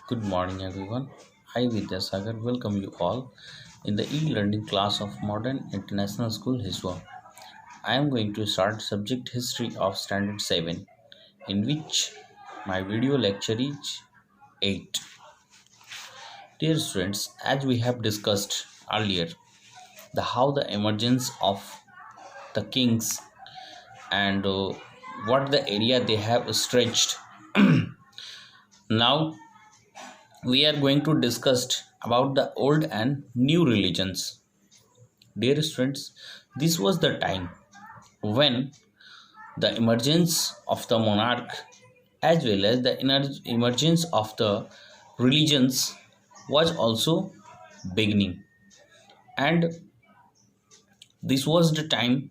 Good morning, everyone. I, Vidyasagar, welcome you all in the e-learning class of Modern International School Hiswa. I am going to start subject history of Standard 7, in which my video lecture is 8. Dear students, as we have discussed earlier, the how the emergence of the kings and what the area they have stretched. Now we are going to discuss about the old and new religions. Dear students, this was the time when the emergence of the monarch as well as the emergence of the religions was also beginning, and this was the time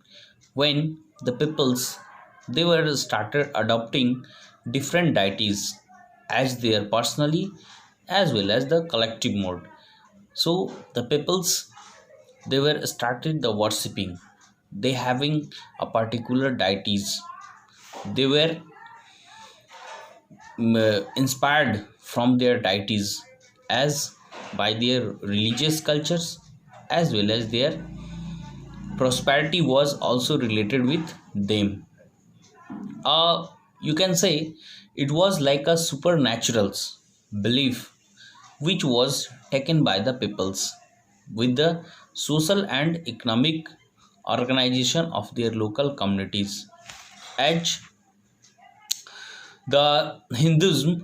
when the peoples they were started adopting different deities as their personally as well as the collective mode. So the peoples they were started the worshipping, they having a particular deities, they were inspired from their deities as by their religious cultures as well as their prosperity was also related with them. You can say it was like a supernatural belief which was taken by the peoples with the social and economic organization of their local communities. As the Hinduism,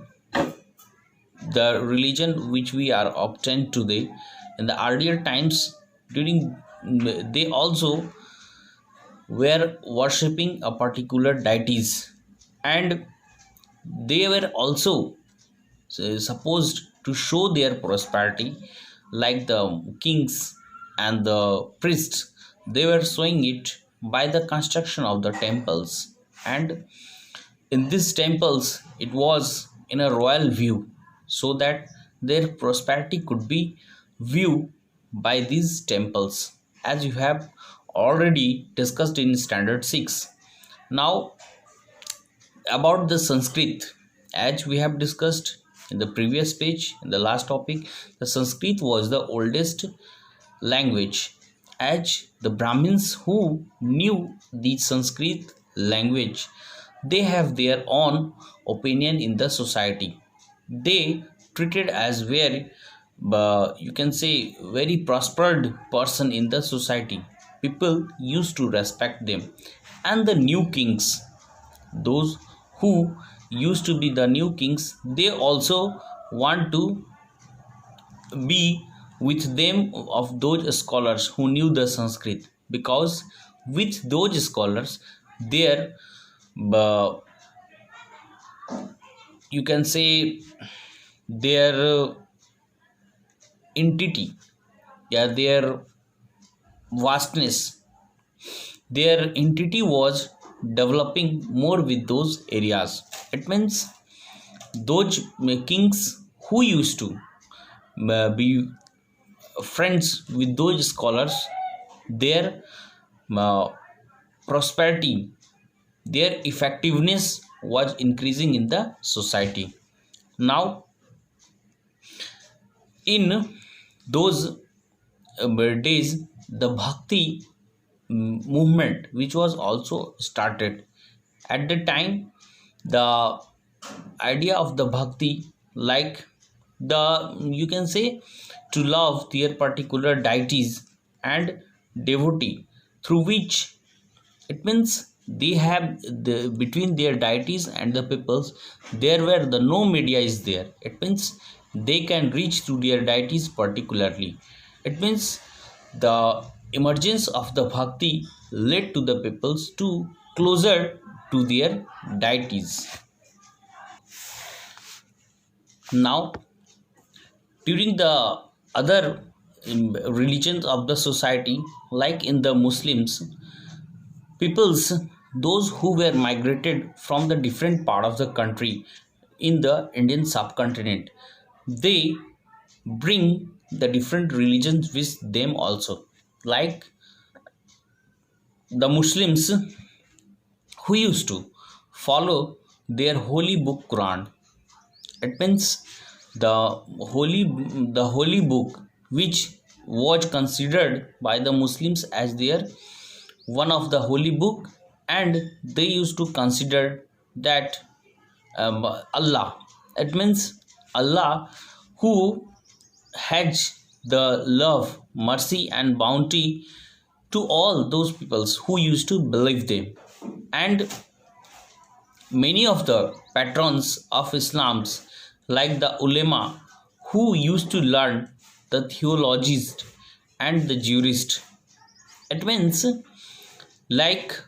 the religion which we are obtained today, in the earlier times, during they also were worshipping a particular deities, and they were also supposed to show their prosperity, like the kings and the priests they were showing it by the construction of the temples. And in these temples it was in a royal view, so that their prosperity could be viewed by these temples, as you have already discussed in standard 6. Now about the Sanskrit, as we have discussed in the previous page, in the last topic, the Sanskrit was the oldest language, as the Brahmins who knew the Sanskrit language, they have their own opinion in the society. They treated as very, you can say, very prospered person in the society. People used to respect them, and the new kings, those who used to be the new kings, they also want to be with them of those scholars who knew the Sanskrit, because with those scholars their uh, you can say their entity, yeah, their vastness, their entity was developing more with those areas. It means those kings who used to be friends with those scholars, their uh, prosperity, their effectiveness was increasing in the society. Now in those days, the bhakti movement which was also started at the time, the idea of the bhakti, like the, you can say, to love their particular deities and devotee, through which it means they have the between their deities and the peoples, there were the no media is there. It means they can reach to their deities particularly. It means the emergence of the bhakti led to the peoples to closer to their deities. Now during the other religions of the society, like in the Muslims, peoples those who were migrated from the different part of the country in the Indian subcontinent, they bring the different religions with them also, like the Muslims who used to follow their holy book Quran. It means the holy the holy book, which was considered by the Muslims as their one of the holy book, and they used to consider that Allah, it means Allah, who has the love, mercy and bounty to all those peoples who used to believe them. And many of the patrons of Islam's, like the ulema, who used to learn the theologists and the jurists, it means like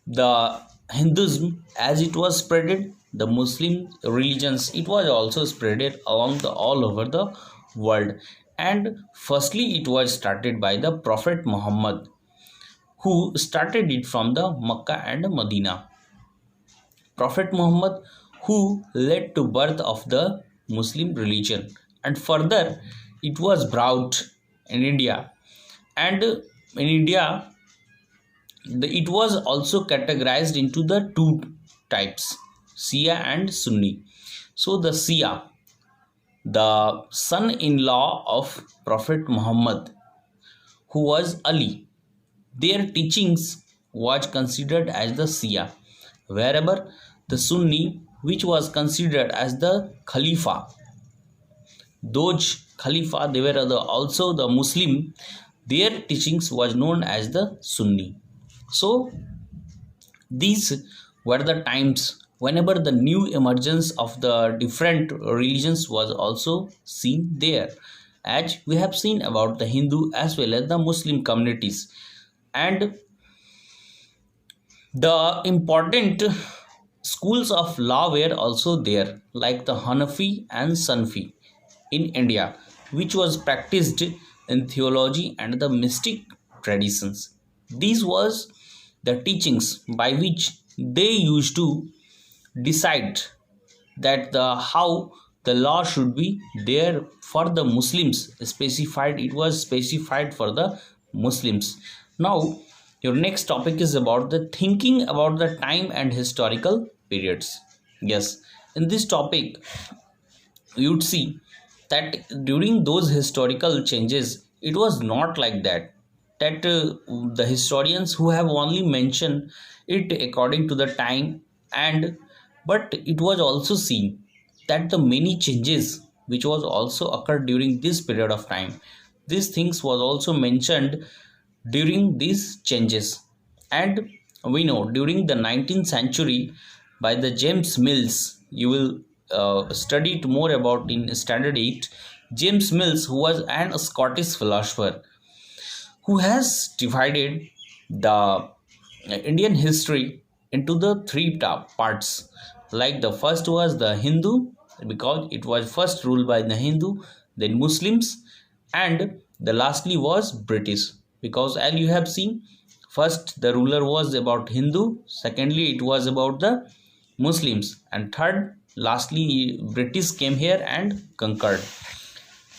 the Hinduism, as it was spreaded, the Muslim religions, it was also spreaded along the all over the world. And firstly it was started by the Prophet Muhammad, who started it from the Makkah and Medina. Prophet Muhammad, who led to birth of the Muslim religion, and further it was brought in India. And in India, it was also categorized into the two types, Shia and Sunni. So the Shia, the son-in-law of Prophet Muhammad, who was Ali, their teachings was considered as the Shia, wherever the Sunni, which was considered as the Khalifa, those Khalifa, they were also the Muslim, their teachings was known as the Sunni. So these were the times whenever the new emergence of the different religions was also seen there, as we have seen about the Hindu as well as the Muslim communities. And the important schools of law were also there, like the Hanafi and Sanfi in India, which was practiced in theology and the mystic traditions. These was the teachings by which they used to decide that the how the law should be there for the Muslims, specified, it was specified for the Muslims. Now your next topic is about the thinking about the time and historical periods. Yes, in this topic you would see that during those historical changes it was not like that, the historians who have only mentioned it according to the time, and but it was also seen that the many changes which was also occurred during this period of time, these things was also mentioned during these changes. And we know during the 19th century by the James Mills, you will study it more about in standard 8. James Mills, who was an Scottish philosopher, who has divided the Indian history into the three parts. Like the first was the Hindu, because it was first ruled by the Hindu, then Muslims, and the lastly was British, because as you have seen, first the ruler was about Hindu, secondly it was about the Muslims, and third, lastly, British came here and conquered.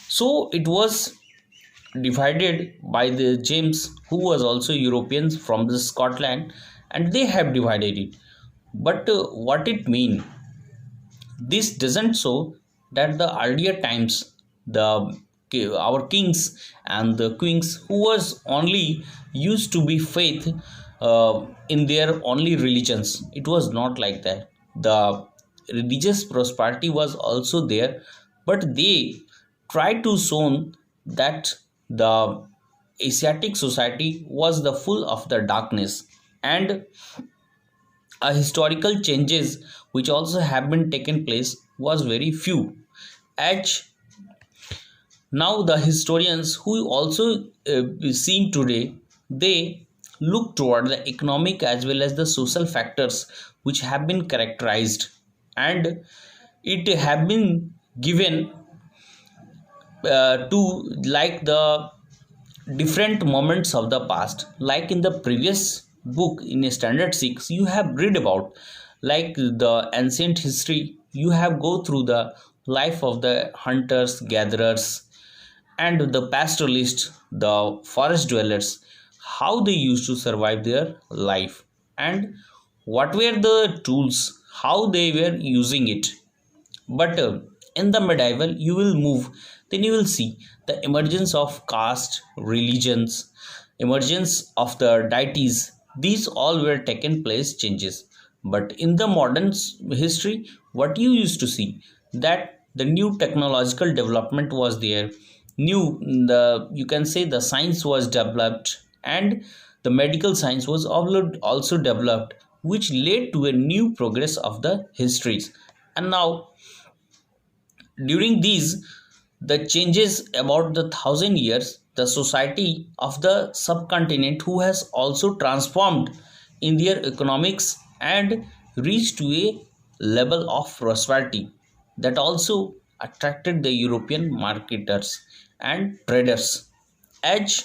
So it was divided by the James, who was also Europeans from the Scotland, and they have divided it. But what it mean? This doesn't show that the earlier times the our kings and the queens who was only used to be faith in their only religions. It was not like that. The religious prosperity was also there, but they tried to show that the Asiatic society was the full of the darkness, and a historical changes which also have been taken place was very few. As now the historians who also seen today, they look toward the economic as well as the social factors which have been characterized, and it have been given to like the different moments of the past. Like in the previous book in standard 6 you have read about like the ancient history, you have go through the life of the hunters gatherers and the pastoralists, the forest dwellers, how they used to survive their life, and what were the tools, how they were using it. But In the medieval, you will move, then you will see the emergence of caste, religions, emergence of the deities. These all were taken place changes. But in the modern history, what you used to see, that the new technological development was there, new, the you can say the science was developed, and the medical science was also developed, which led to a new progress of the histories. And now during these the changes about the 1,000 years, the society of the subcontinent who has also transformed in their economics and reached to a level of prosperity that also attracted the European marketers and traders. As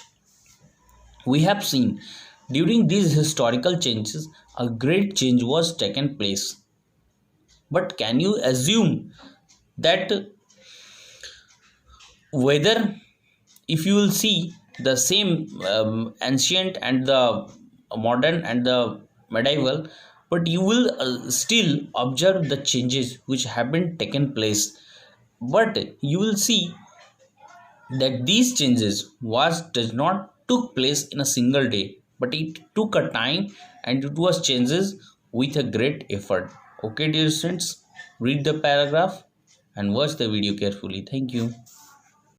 we have seen, during these historical changes, a great change was taken place. But can you assume that whether, if you will see the same ancient and the modern and the medieval, but you will still observe the changes which have been taken place, but you will see that these changes was does not took place in a single day, but it took a time, and it was changes with a great effort. Okay, dear students, read the paragraph and watch the video carefully. Thank you.